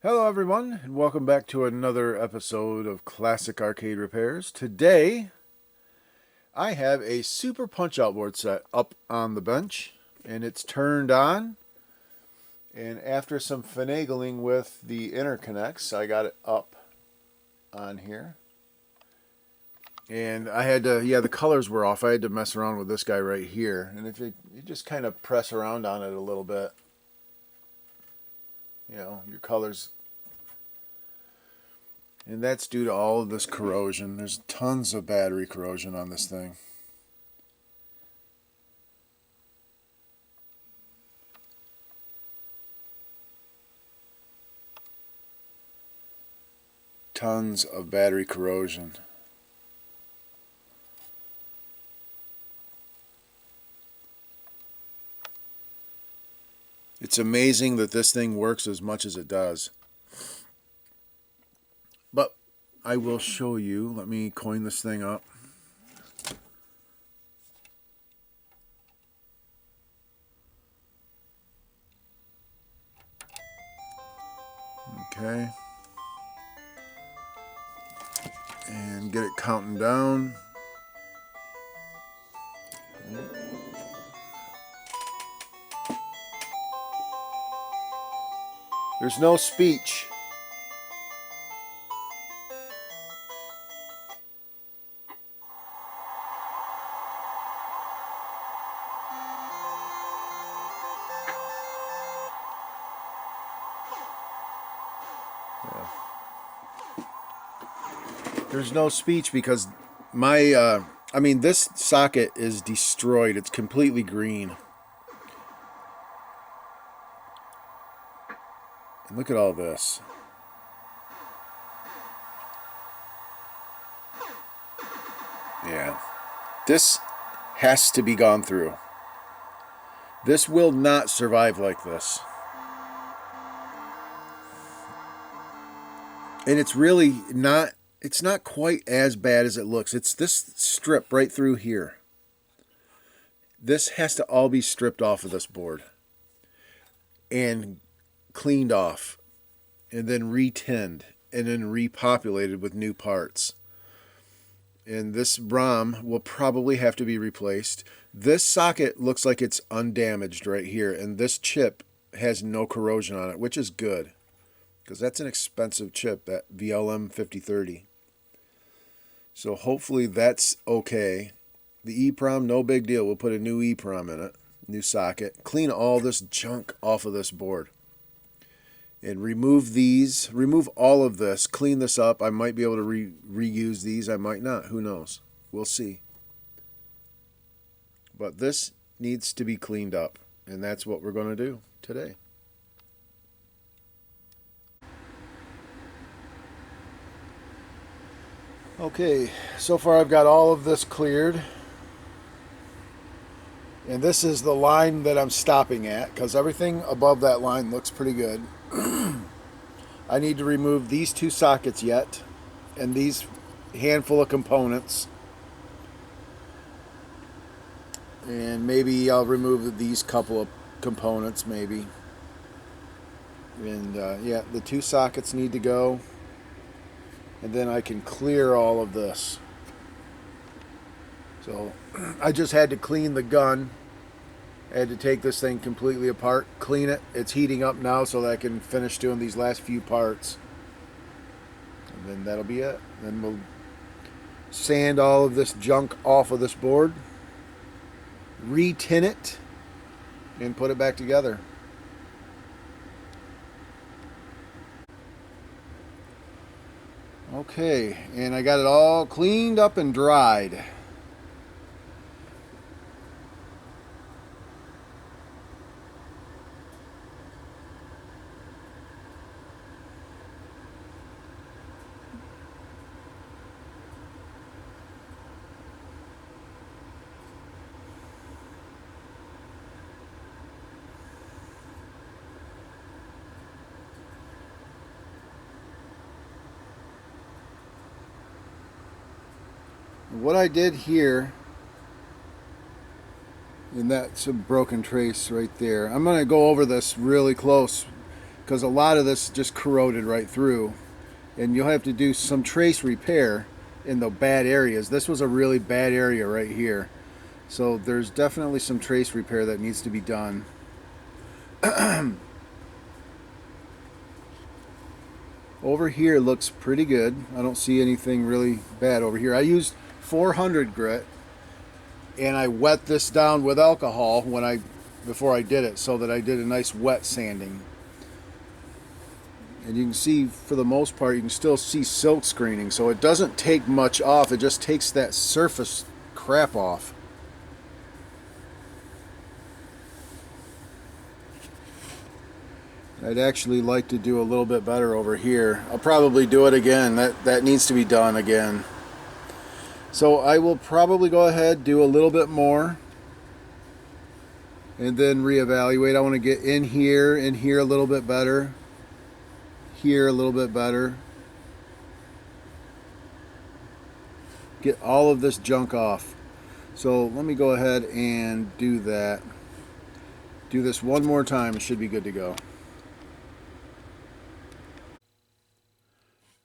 Hello everyone, and welcome back to another episode of Classic Arcade Repairs. Today, I have a super punch-out board set up on the bench, and it's turned on. And after some finagling with the interconnects, I got it up on here. And I had to, the colors were off. I had to mess around with this guy right here. And if you just kind of press around on it a little bit, your colors. And that's due to all of this corrosion. There's tons of battery corrosion on this thing. Tons of battery corrosion. It's amazing that this thing works as much as it does. But I will show you. Let me coin this thing up. Okay. And get it counting down. There's no speech. There's no speech because this socket is destroyed. It's completely green. And look at all this. Yeah. This has to be gone through. This will not survive like this. And it's really not, it's not quite as bad as it looks. It's this strip right through here. This has to all be stripped off of this board and cleaned off and then re-tinned and then repopulated with new parts. And this ROM will probably have to be replaced. This socket looks like it's undamaged right here, and this chip has no corrosion on it, which is good because that's an expensive chip, that VLM 5030. So hopefully that's okay. The EPROM, no big deal. We'll put a new EPROM in it, new socket. Clean all this junk off of this board. And remove these, remove all of this, clean this up. I might be able to reuse these, I might not, who knows. We'll see. But this needs to be cleaned up, and that's what we're going to do today. Okay, so far I've got all of this cleared. And this is the line that I'm stopping at, because everything above that line looks pretty good. I need to remove these two sockets yet, and these handful of components. And maybe I'll remove these couple of components, maybe. And yeah, the two sockets need to go. And then I can clear all of this. So I just had to clean the gun. I had to take this thing completely apart, clean it. It's heating up now so that I can finish doing these last few parts. And then that'll be it. Then we'll sand all of this junk off of this board, re-tin it, and put it back together. Okay, and I got it all cleaned up and dried. What I did here, and that's a broken trace right there. I'm going to go over this really close because a lot of this just corroded right through, and you'll have to do some trace repair in the bad areas. This was a really bad area right here, so there's definitely some trace repair that needs to be done. Over here looks pretty good. I don't see anything really bad over here. I used 400 grit, and I wet this down with alcohol before I did it, so that I did a nice wet sanding. And you can see, for the most part, you can still see silk screening, so it doesn't take much off. It just takes that surface crap off. I'd actually like to do a little bit better over here. I'll probably do it again. That needs to be done again. So I will probably go ahead, do a little bit more, and then reevaluate. I want to get in here a little bit better, here a little bit better. Get all of this junk off. So let me go ahead and do that. Do this one more time. It should be good to go.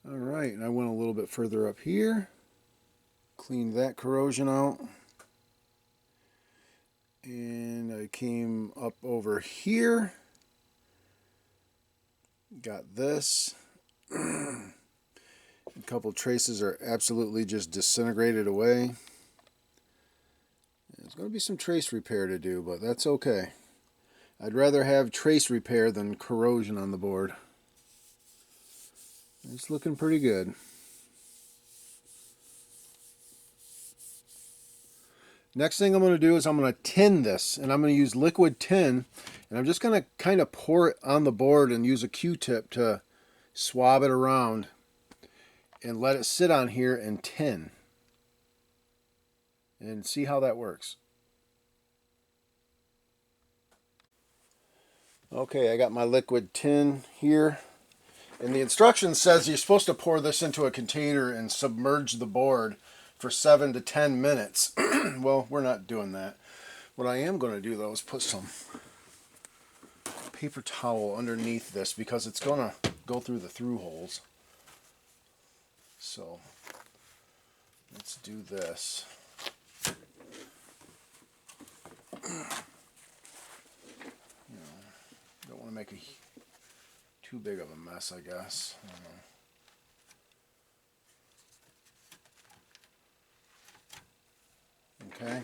Alright, and I went a little bit further up here. Cleaned that corrosion out. And I came up over here. Got this. A couple traces are absolutely just disintegrated away. There's going to be some trace repair to do, but that's okay. I'd rather have trace repair than corrosion on the board. It's looking pretty good. Next thing I'm going to do is I'm going to tin this, and I'm going to use liquid tin, and I'm just going to kind of pour it on the board and use a Q-tip to swab it around and let it sit on here and tin and see how that works. Okay, I got my liquid tin here. And the instruction says you're supposed to pour this into a container and submerge the board for 7 to 10 minutes. Well, we're not doing that. What I am going to do, though, is put some paper towel underneath this, because it's going to go through the through holes. So let's do this. Don't want to make too big of a mess, I guess. Okay.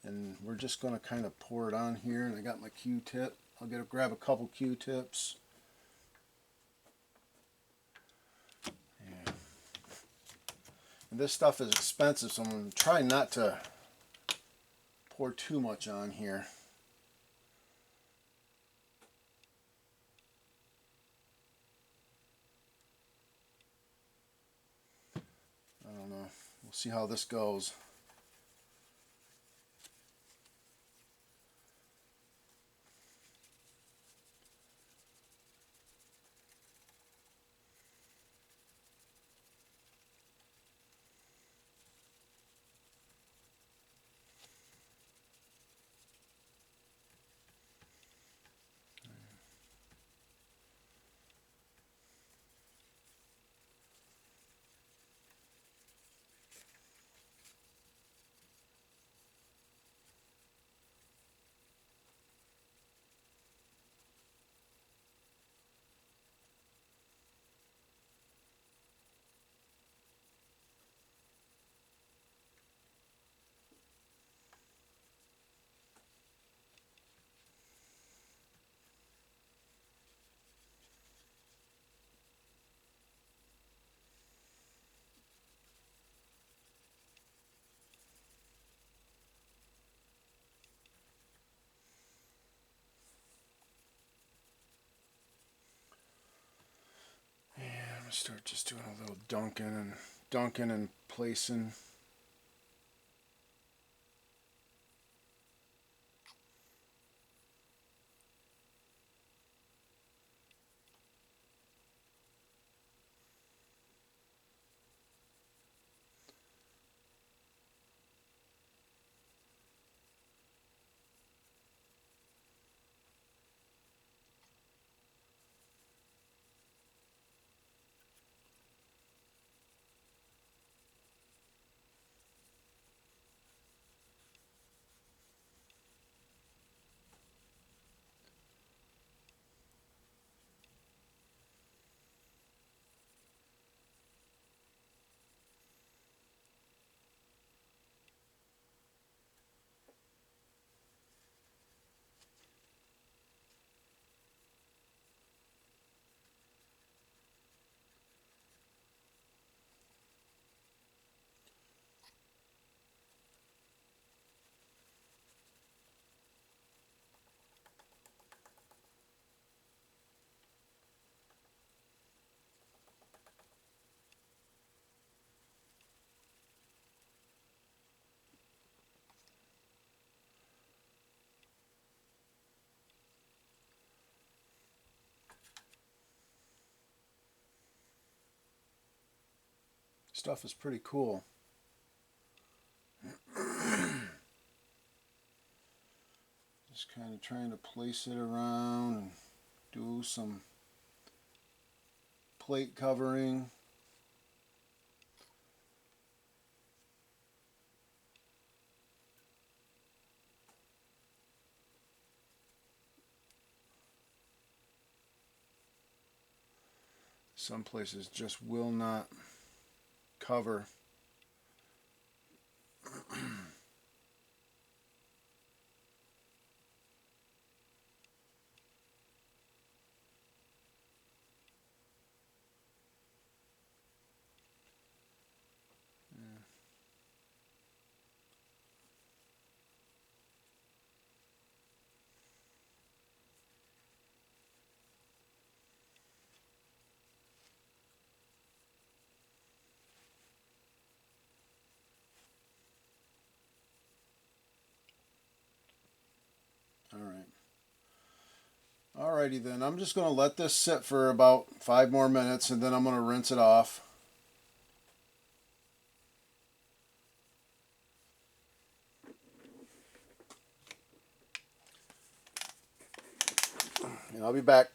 And we're just going to kind of pour it on here, and I got my Q-tip. I'll grab a couple Q-tips. Yeah. And this stuff is expensive, so I'm going to try not to pour too much on here. I don't know. We'll see how this goes. I'm going to start just doing a little dunking and placing. Stuff is pretty cool. Just kind of trying to place it around and do some plate covering. Some places just will not cover. Alrighty then, I'm just going to let this sit for about 5 more minutes and then I'm going to rinse it off. And I'll be back.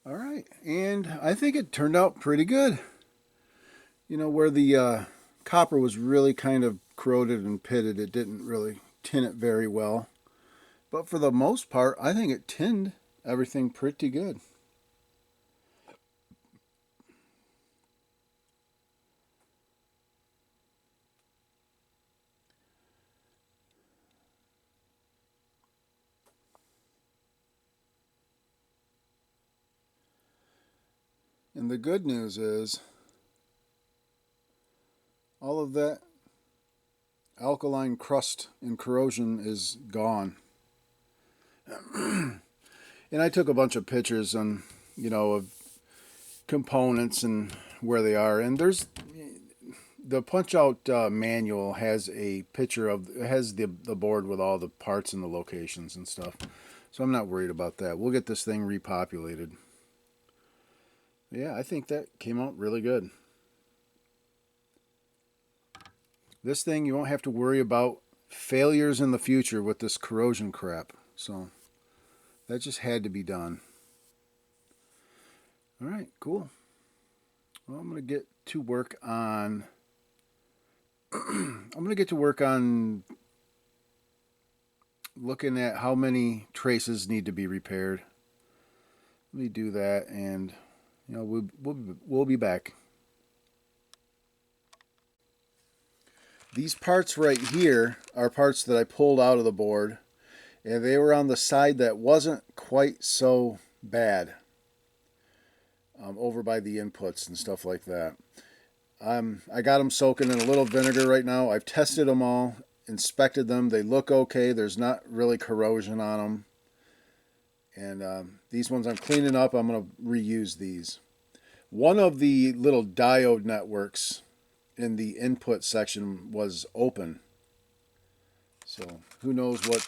Alright, and I think it turned out pretty good. You know, where the copper was really kind of corroded and pitted, it didn't really tin it very well. But for the most part, I think it tinned everything pretty good. And the good news is all of that alkaline crust and corrosion is gone. And I took a bunch of pictures on, you know, of components and where they are. And there's the punch-out manual has a picture of, it has the board with all the parts and the locations and stuff. So I'm not worried about that. We'll get this thing repopulated. Yeah, I think that came out really good. This thing, you won't have to worry about failures in the future with this corrosion crap. So that just had to be done. All right, cool. Well, I'm going to get to work on looking at how many traces need to be repaired. Let me do that, and you know, we'll be back. These parts right here are parts that I pulled out of the board, and they were on the side that wasn't quite so bad, over by the inputs and stuff like that. I got them soaking in a little vinegar right now. I've tested them all, inspected them. They look okay. There's not really corrosion on them. And these ones I'm cleaning up. I'm going to reuse these. One of the little diode networks in the input section was open. So who knows what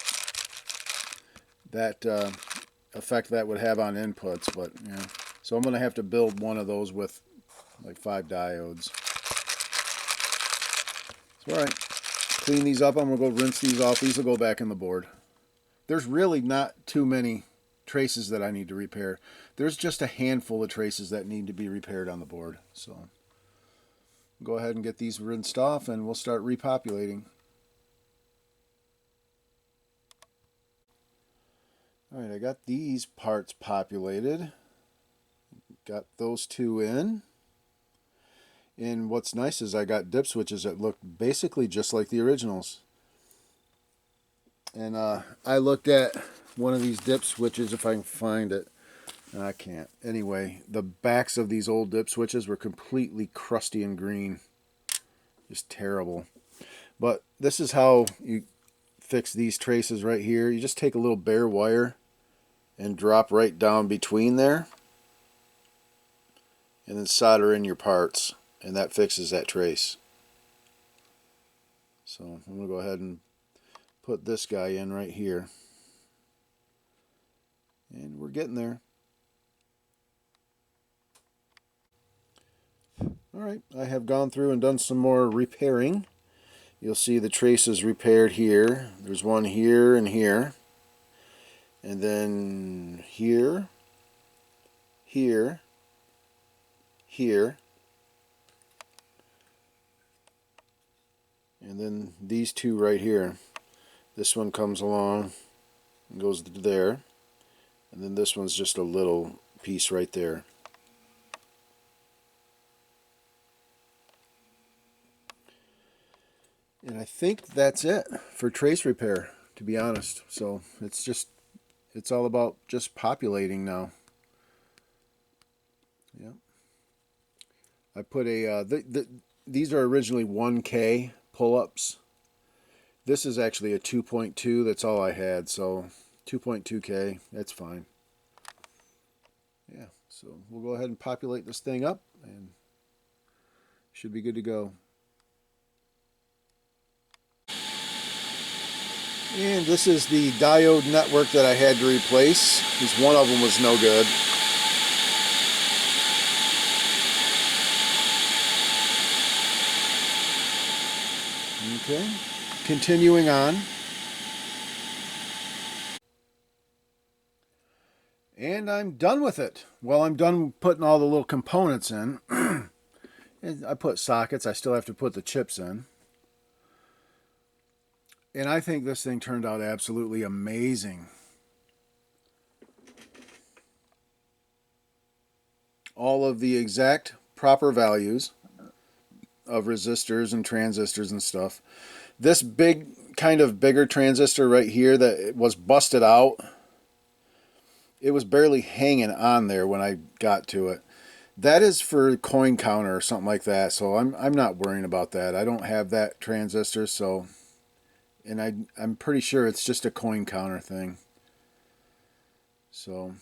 that effect that would have on inputs. But yeah. So I'm going to have to build one of those with like 5 diodes. So, all right, clean these up. I'm going to go rinse these off. These will go back in the board. There's really not too many traces that I need to repair. There's just a handful of traces that need to be repaired on the board. So go ahead and get these rinsed off and we'll start repopulating. All right, I got these parts populated. Got those 2 in. And what's nice is I got dip switches that look basically just like the originals. And I looked at one of these dip switches, if I can find it. I can't. Anyway, the backs of these old dip switches were completely crusty and green. Just terrible. But this is how you fix these traces right here. You just take a little bare wire and drop right down between there. And then solder in your parts. And that fixes that trace. So I'm going to go ahead and put this guy in right here. And we're getting there. Alright, I have gone through and done some more repairing. You'll see the traces repaired here. There's one here and here. And then here, here, here. And then these two right here. This one comes along and goes to there. And then this one's just a little piece right there. And I think that's it for trace repair, to be honest. So it's all about just populating now. Yeah. I put a these are originally 1K pull-ups. This is actually a 2.2. That's all I had, so 2.2K. That's fine. Yeah. So we'll go ahead and populate this thing up, and should be good to go. And this is the diode network that I had to replace, because one of them was no good. Okay, continuing on. And I'm done with it. Well, I'm done putting all the little components in. And I put sockets. I still have to put the chips in. And I think this thing turned out absolutely amazing. All of the exact proper values of resistors and transistors and stuff. This big, kind of bigger transistor right here that was busted out, it was barely hanging on there when I got to it. That is for coin counter or something like that, so I'm not worrying about that. I don't have that transistor, so, and I'm pretty sure it's just a coin counter thing. So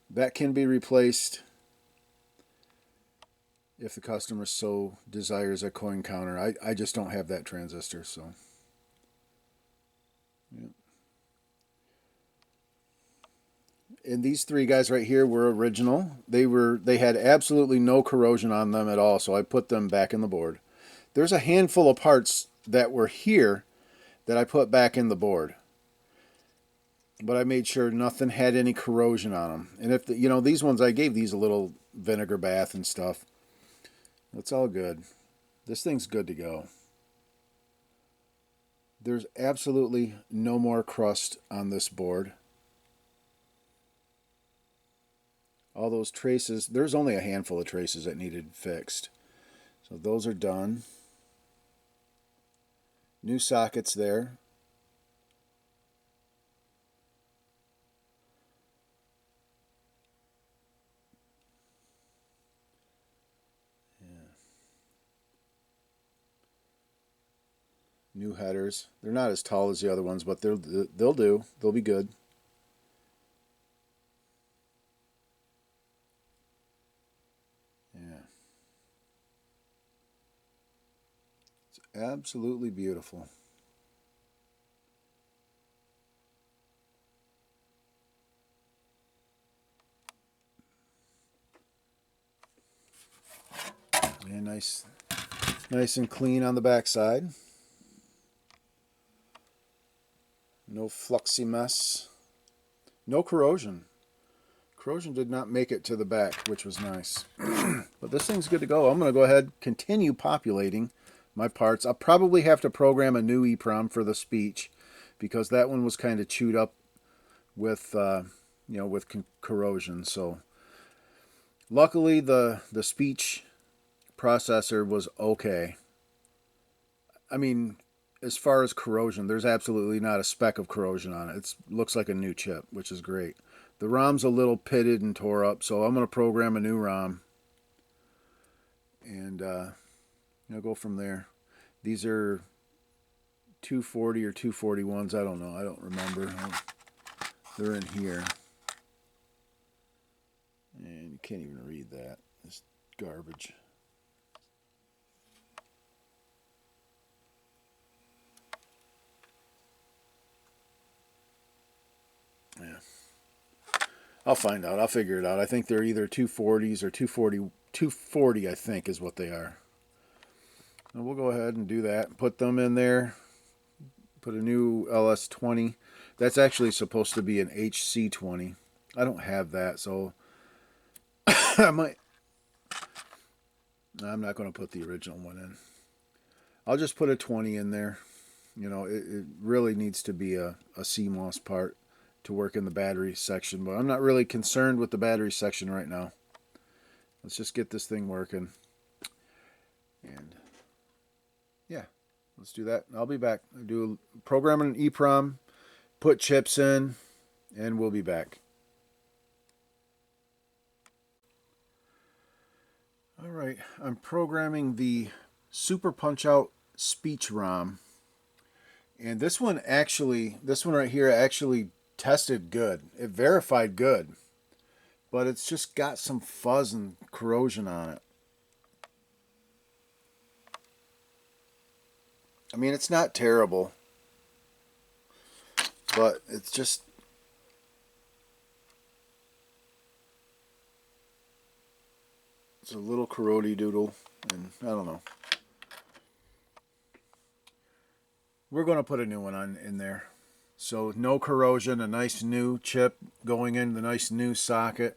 that can be replaced if the customer so desires a coin counter. I just don't have that transistor, so. Yeah. And these three guys right here were original. They had absolutely no corrosion on them at all, so I put them back in the board. There's a handful of parts that were here that I put back in the board, but I made sure nothing had any corrosion on them. And if these ones, I gave these a little vinegar bath and stuff. It's all good. This thing's good to go. There's absolutely no more crust on this board. All those traces, there's only a handful of traces that needed fixed. So those are done. New sockets there. New headers. They're not as tall as the other ones, but they'll do. They'll be good. Yeah. It's absolutely beautiful. And nice and clean on the backside. No fluxy mess. No corrosion. Corrosion did not make it to the back, which was nice. But this thing's good to go. I'm going to go ahead and continue populating my parts. I'll probably have to program a new EPROM for the speech, because that one was kind of chewed up with, with corrosion. So luckily the speech processor was okay. I mean, as far as corrosion, there's absolutely not a speck of corrosion on it. It looks like a new chip, which is great. The ROM's a little pitted and tore up, so I'm going to program a new ROM and go from there. These are 240 or 241s. I don't know. I don't remember. They're in here. And you can't even read that. It's garbage. Yeah. I'll find out. I'll figure it out. I think they're either 240s or 240, I think is what they are. And we'll go ahead and do that and put them in there. Put a new LS20. That's actually supposed to be an HC20. I don't have that, so I'm not going to put the original one in. I'll just put a 20 in there. You know, it really needs to be a CMOS part to work in the battery section, but I'm not really concerned with the battery section right now. Let's just get this thing working. And yeah, let's do that. I'll be back. I'll do programming an EPROM, put chips in, and we'll be back. All right, I'm programming the Super Punch Out Speech ROM. And this one right here actually tested good. It verified good. But it's just got some fuzz and corrosion on it. I mean, it's not terrible. But it's just... it's a little corrody doodle. And I don't know. We're going to put a new one in there. So no corrosion, a nice new chip going in the nice new socket.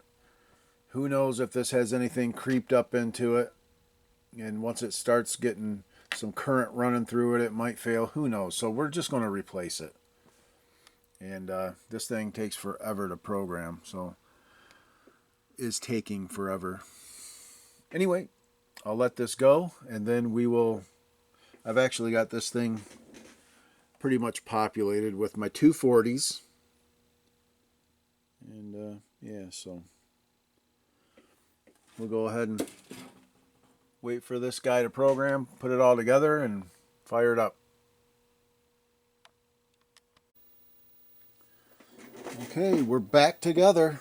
Who knows if this has anything creeped up into it. And once it starts getting some current running through it, it might fail. Who knows? So we're just going to replace it. And this thing takes forever to program. So is taking forever. Anyway, I'll let this go. And then we will... I've actually got this thing pretty much populated with my 240s. And yeah, so we'll go ahead and wait for this guy to program, put it all together, and fire it up. Okay, we're back together.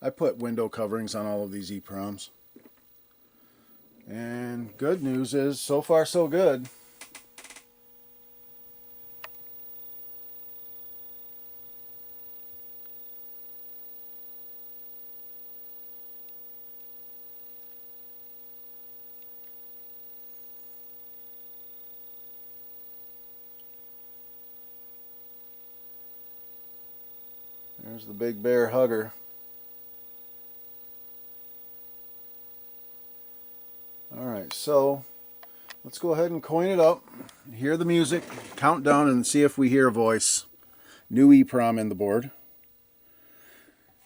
I put window coverings on all of these EPROMs. And good news is, so far so good. There's the big bear hugger. Alright, so let's go ahead and coin it up. Hear the music, count down, and see if we hear a voice. New EPROM in the board.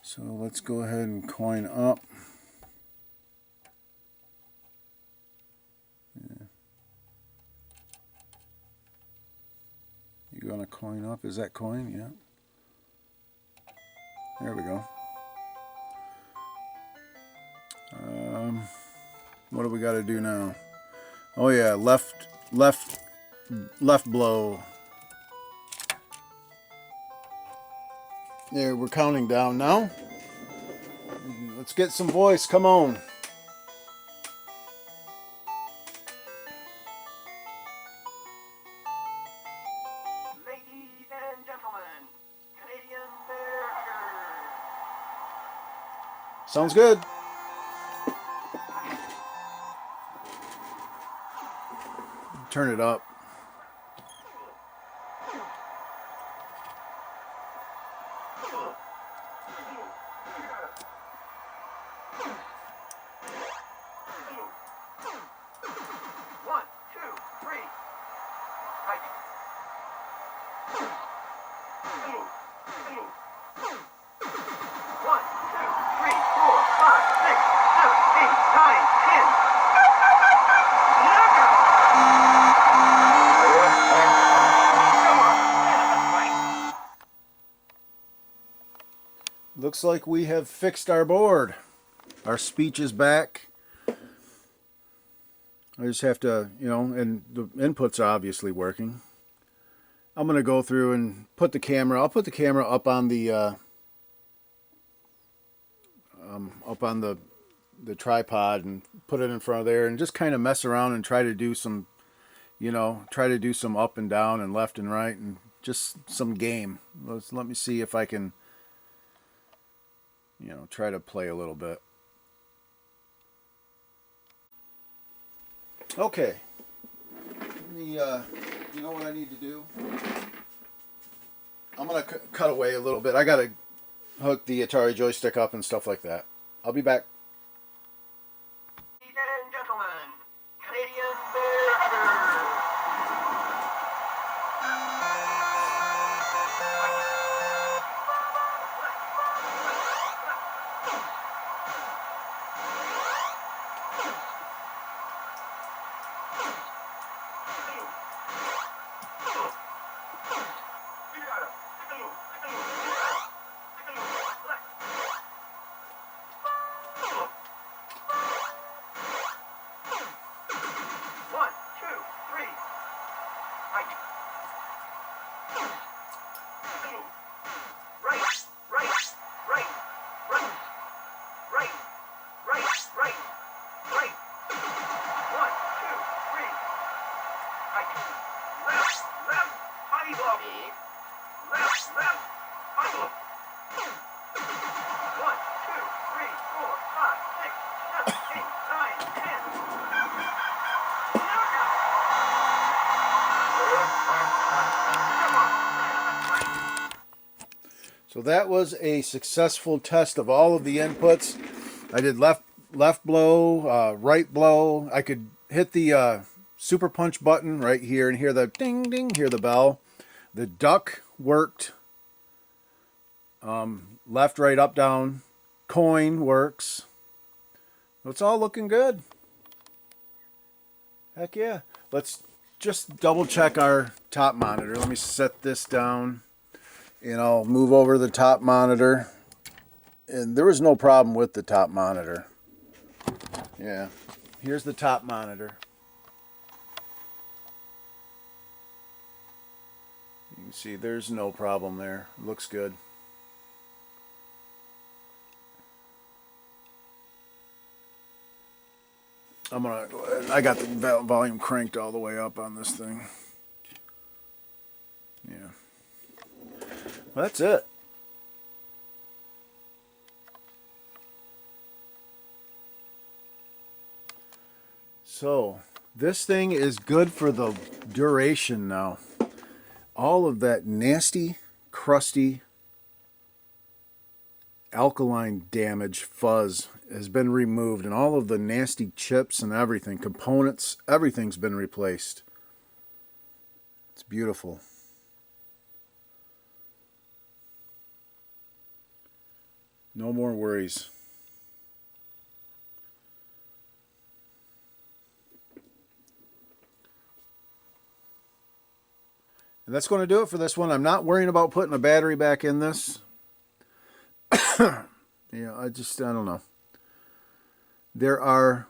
So let's go ahead and coin up. Yeah. You gonna coin up? Is that coin? Yeah. There we go. What do we got to do now? Oh yeah, left blow. There, we're counting down now. Let's get some voice. Come on. Ladies and gentlemen, Canadian bear huggers. Sounds good. Turn it up. One, two, three. Right. One, two, three, four, five, six, seven, eight, nine, 10. Looks like we have fixed our board. Our speech is back. I just have to, and the inputs are obviously working. I'm going to go through and put the camera. I'll put the camera up on the the tripod and put it in front of there and just kind of mess around and try to do some, up and down and left and right and just some game. Let me see if I can you know, try to play a little bit. Okay. You know what I need to do? I'm going to cut away a little bit. I got to hook the Atari joystick up and stuff like that. I'll be back. Ladies and gentlemen, Canadian bear huggers. One, two, three. Right. Right, right, right, right, right, right, right, right. One, two, three. Right. Left, left, body blow. Left, left, body blow. One, two, three, four, five, six, seven, eight, nine, 10. So that was a successful test of all of the inputs. I did left blow, right blow. I could hit the super punch button right here and hear the ding ding, hear the bell. The duck worked. Left, right, up, down. Coin works. It's all looking good. Heck yeah. Let's just double check our top monitor. Let me set this down. And I'll move over the top monitor. And there was no problem with the top monitor. Yeah. Here's the top monitor. You can see there's no problem there. It looks good. I got the volume cranked all the way up on this thing. Yeah. Well, that's it. So, this thing is good for the duration now. All of that nasty, crusty, alkaline damage, fuzz has been removed, and all of the nasty chips and everything, components, everything's been replaced. It's beautiful. No more worries. And that's going to do it for this one. I'm not worrying about putting a battery back in this. Yeah, I don't know. There are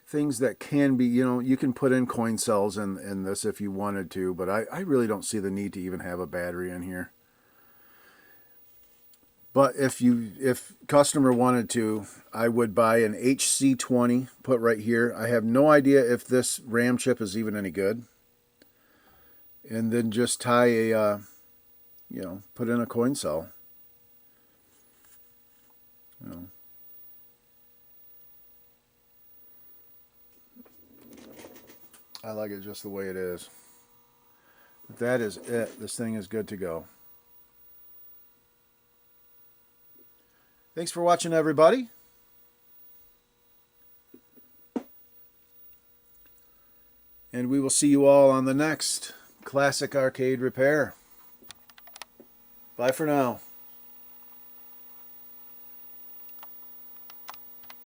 things that can be, you can put in coin cells in this if you wanted to, but I really don't see the need to even have a battery in here. But if customer wanted to, I would buy an HC20, put right here. I have no idea if this RAM chip is even any good. And then just tie a, put in a coin cell. I like it just the way it is. That is it. This thing is good to go. Thanks for watching, everybody. And we will see you all on the next Classic Arcade Repair. Bye for now.